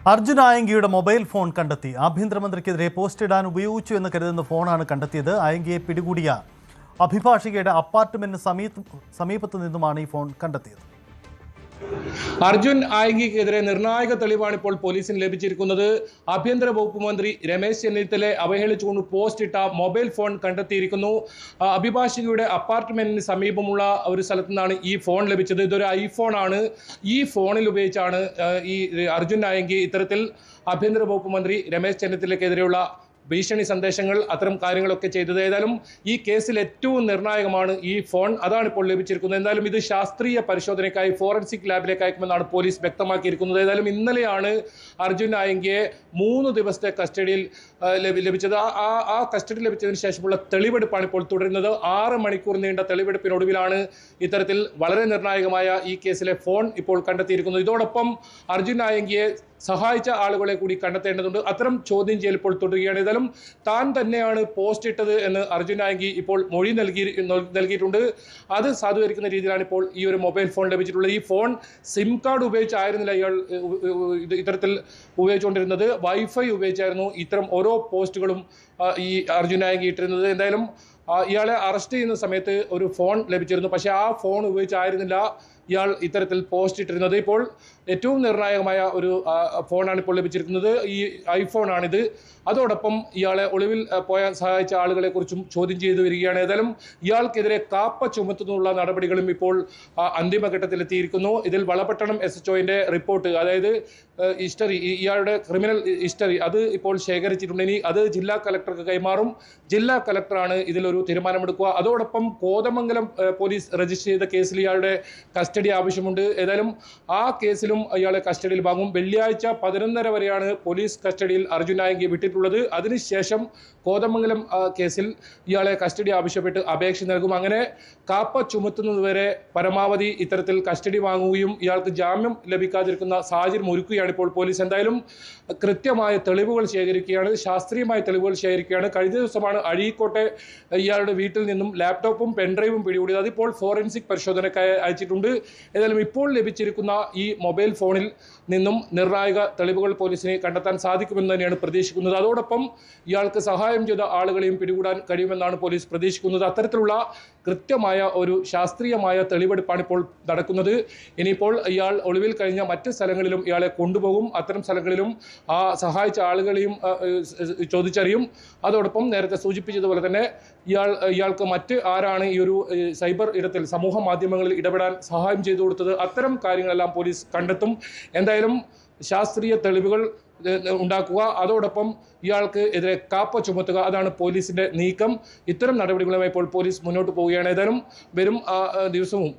Arjun ആയങ്കിയുടെ mobile phone കണ്ടെത്തി. ആഭ്യന്തരമന്ത്രിക്കെതിരെ post ഇടാൻ ഉപയോഗിച്ചു എന്ന് കരുതുന്ന ഫോണാണ് കണ്ടെത്തിയത്. ആയങ്കിയെ പിടികൂടിയ അഭിഭാഷകയുടെ അപ്പാർട്ട്മെന്റിന് സമീപത്തു നിന്നുമാണ് ഈ ഫോൺ കണ്ടെത്തിയത്. അർജുൻ ആയങ്കിക്കെതിരെ നിർണായക തെളിവാണ് ഇപ്പോൾ പോലീസിന് ലഭിച്ചിരിക്കുന്നത്. ആഭ്യന്തര വകുപ്പ് മന്ത്രി രമേശ് ചെന്നിത്തലയെ അവഹേളിച്ചുകൊണ്ട് പോസ്റ്റ് ഇട്ട മൊബൈൽ ഫോൺ കണ്ടെത്തിയിരിക്കുന്നു. അഭിഭാഷകയുടെ അപ്പാർട്ട്മെന്റിന് സമീപമുള്ള ഒരു സ്ഥലത്തു നിന്നാണ് ഈ ഫോൺ ലഭിച്ചത്. ഇതൊരു ഐഫോൺ ആണ്. ഈ ഫോണിൽ ഉപയോഗിച്ചാണ് ഈ അർജുൻ ആയങ്കി ഇത്തരത്തിൽ ആഭ്യന്തര വകുപ്പ് മന്ത്രി രമേശ് ചെന്നിത്തലയ്ക്കെതിരെയുള്ള ഭീഷണി സന്ദേശങ്ങൾ അത്തരം കാര്യങ്ങളൊക്കെ ചെയ്തത്. ഏതായാലും ഈ കേസിൽ ഏറ്റവും നിർണായകമാണ് ഈ ഫോൺ. അതാണ് ഇപ്പോൾ ലഭിച്ചിരിക്കുന്നത്. എന്തായാലും ഇത് ശാസ്ത്രീയ പരിശോധനയ്ക്കായി ഫോറൻസിക് ലാബിലേക്ക് അയക്കുമെന്നാണ് പോലീസ് വ്യക്തമാക്കിയിരിക്കുന്നത്. ഏതായാലും ഇന്നലെയാണ് അർജുൻ ആയങ്കിയെ 3 ദിവസത്തെ കസ്റ്റഡിയിൽ ലഭിച്ചത്. ആ കസ്റ്റഡി ലഭിച്ചതിന് ശേഷമുള്ള തെളിവെടുപ്പാണ് ഇപ്പോൾ തുടരുന്നത്. 6 മണിക്കൂർ നീണ്ട തെളിവെടുപ്പിനൊടുവിലാണ് ഇത്തരത്തിൽ വളരെ നിർണായകമായ ഈ കേസിലെ ഫോൺ ഇപ്പോൾ കണ്ടെത്തിയിരിക്കുന്നത്. ഇതോടൊപ്പം അർജുൻ ആയങ്കിയെ സഹായിച്ച ആളുകളെ കൂടി കണ്ടെത്തേണ്ടതുണ്ട്. അത്തരം ചോദ്യം ചെയ്യൽ ഇപ്പോൾ തുടരുകയാണ്. ഏതായാലും താൻ തന്നെയാണ് പോസ്റ്റ് ഇട്ടത് എന്ന് അർജുൻ ആയങ്കി ഇപ്പോൾ മൊഴി നൽകിയിട്ടുണ്ട്. അത് സാധൂകരിക്കുന്ന രീതിയിലാണ് ഇപ്പോൾ ഈ ഒരു മൊബൈൽ ഫോൺ ലഭിച്ചിട്ടുള്ളത്. ഈ ഫോൺ സിം കാർഡ് ഉപയോഗിച്ചായിരുന്നില്ല ഇയാൾ ഇത്തരത്തിൽ ഉപയോഗിച്ചുകൊണ്ടിരുന്നത്. വൈഫൈ ഉപയോഗിച്ചായിരുന്നു ഇത്തരം ഓരോ പോസ്റ്റുകളും ഈ അർജുൻ ആയങ്കി ഇട്ടിരുന്നത്. എന്തായാലും ഇയാളെ അറസ്റ്റ് ചെയ്യുന്ന സമയത്ത് ഒരു ഫോൺ ലഭിച്ചിരുന്നു. പക്ഷേ ആ ഫോൺ ഉപയോഗിച്ചായിരുന്നില്ല ഇയാൾ ഇത്തരത്തിൽ പോസ്റ്റ് ഇട്ടിരുന്നത്. ഇപ്പോൾ ഏറ്റവും നിർണായകമായ ഒരു ഫോണാണ് ഇപ്പോൾ ലഭിച്ചിരിക്കുന്നത്. ഈ ഐഫോൺ ആണിത്. അതോടൊപ്പം ഇയാളെ ഒളിവിൽ പോയാൻ സഹായിച്ച ആളുകളെ കുറിച്ചും ചോദ്യം ചെയ്തു വരികയാണ്. ഏതായാലും ഇയാൾക്കെതിരെ കാപ്പ ചുമത്തുന്നുള്ള നടപടികളും ഇപ്പോൾ അന്തിമഘട്ടത്തിലെത്തിയിരിക്കുന്നു. ഇതിൽ വളപട്ടണം SHOന്റെ റിപ്പോർട്ട്, അതായത് ഹിസ്റ്ററി, ഇയാളുടെ ക്രിമിനൽ ഹിസ്റ്ററി, അത് ഇപ്പോൾ ശേഖരിച്ചിട്ടുണ്ട്. ഇനി അത് ജില്ലാ കളക്ടർക്ക് കൈമാറും. ജില്ലാ കളക്ടറാണ് ഇതിലൊരു തീരുമാനമെടുക്കുക. അതോടൊപ്പം കോതമംഗലം പോലീസ് രജിസ്റ്റർ ചെയ്ത കേസിൽ ഇയാളുടെ കസ്റ്റഡി ആവശ്യമുണ്ട്. ഏതായാലും ആ കേസിലും ഇയാളെ കസ്റ്റഡിയിൽ വാങ്ങും. വെള്ളിയാഴ്ച 11:30 വരെയാണ് പോലീസ് കസ്റ്റഡിയിൽ അർജുൻ ആയങ്കി വിട്ടിട്ടുള്ളത്. അതിനുശേഷം കോതമംഗലം കേസിൽ ഇയാളെ കസ്റ്റഡി ആവശ്യപ്പെട്ട് അപേക്ഷ നൽകും. അങ്ങനെ കാപ്പ ചുമത്തുന്നതുവരെ പരമാവധി ഇത്തരത്തിൽ കസ്റ്റഡി വാങ്ങുകയും ഇയാൾക്ക് ജാമ്യം ലഭിക്കാതിരിക്കുന്ന സാഹചര്യം ഒരുക്കുകയാണ് ഇപ്പോൾ പോലീസ്. എന്തായാലും കൃത്യമായ തെളിവുകൾ ശേഖരിക്കുകയാണ്, ശാസ്ത്രീയമായ തെളിവുകൾ ശേഖരിക്കുകയാണ്. കഴിഞ്ഞ ദിവസമാണ് അഴീക്കോട്ടെ ഇയാളുടെ വീട്ടിൽ നിന്നും ലാപ്ടോപ്പും പെൻഡ്രൈവും പിടികൂടിയത്. അതിപ്പോൾ ഫോറൻസിക് പരിശോധനയ്ക്കായി അയച്ചിട്ടുണ്ട്. ഏതായാലും ഇപ്പോൾ ലഭിച്ചിരിക്കുന്ന ഈ മൊബൈൽ ഫോണിൽ നിന്നും നിർണായക തെളിവുകൾ പോലീസിനെ കണ്ടെത്താൻ സാധിക്കുമെന്ന് തന്നെയാണ് പ്രതീക്ഷിക്കുന്നത്. അതോടൊപ്പം ഇയാൾക്ക് സഹായം ചെയ്ത ആളുകളെയും പിടികൂടാൻ കഴിയുമെന്നാണ് പോലീസ് പ്രതീക്ഷിക്കുന്നത്. അത്തരത്തിലുള്ള കൃത്യമായ ഒരു ശാസ്ത്രീയമായ തെളിവെടുപ്പാണ് ഇപ്പോൾ നടക്കുന്നത്. ഇനിയിപ്പോൾ ഇയാൾ ഒളിവിൽ കഴിഞ്ഞ മറ്റ് സ്ഥലങ്ങളിലും ഇയാളെ കൊണ്ടുപോകും. അത്തരം സ്ഥലങ്ങളിലും ആ സഹായിച്ച ആളുകളെയും ചോദിച്ചറിയും. അതോടൊപ്പം നേരത്തെ സൂചിപ്പിച്ചതുപോലെ തന്നെ ഇയാൾക്ക് മറ്റ് ആരാണ് ഈ ഒരു സൈബർ ഇടത്തിൽ സമൂഹ മാധ്യമങ്ങളിൽ ഇടപെടാൻ സഹായം ചെയ്തു കൊടുത്തത്, അത്തരം കാര്യങ്ങളെല്ലാം പോലീസ് കണ്ടെത്തും. എന്തായാലും ശാസ്ത്രീയ തെളിവുകൾ ഉണ്ടാക്കുക, അതോടൊപ്പം ഇയാൾക്ക് എതിരെ കാപ്പ ചുമത്തുക, അതാണ് പോലീസിന്റെ നീക്കം. ഇത്തരം നടപടികളുമായി ഇപ്പോൾ പോലീസ് മുന്നോട്ട് പോവുകയാണ്. ഏതായാലും വരും ദിവസവും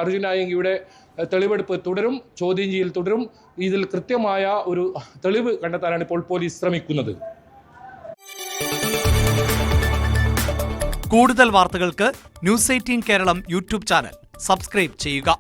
അർജുൻ ആയങ്കിയുടെ തെളിവെടുപ്പ് തുടരും, ചോദ്യം ചെയ്യൽ തുടരും. ഇതിൽ കൃത്യമായ ഒരു തെളിവ് കണ്ടെത്താനാണ് ഇപ്പോൾ പോലീസ് ശ്രമിക്കുന്നത്. കൂടുതൽ വാർത്തകൾക്ക് News 18 Keralam YouTube channel subscribe ചെയ്യുക.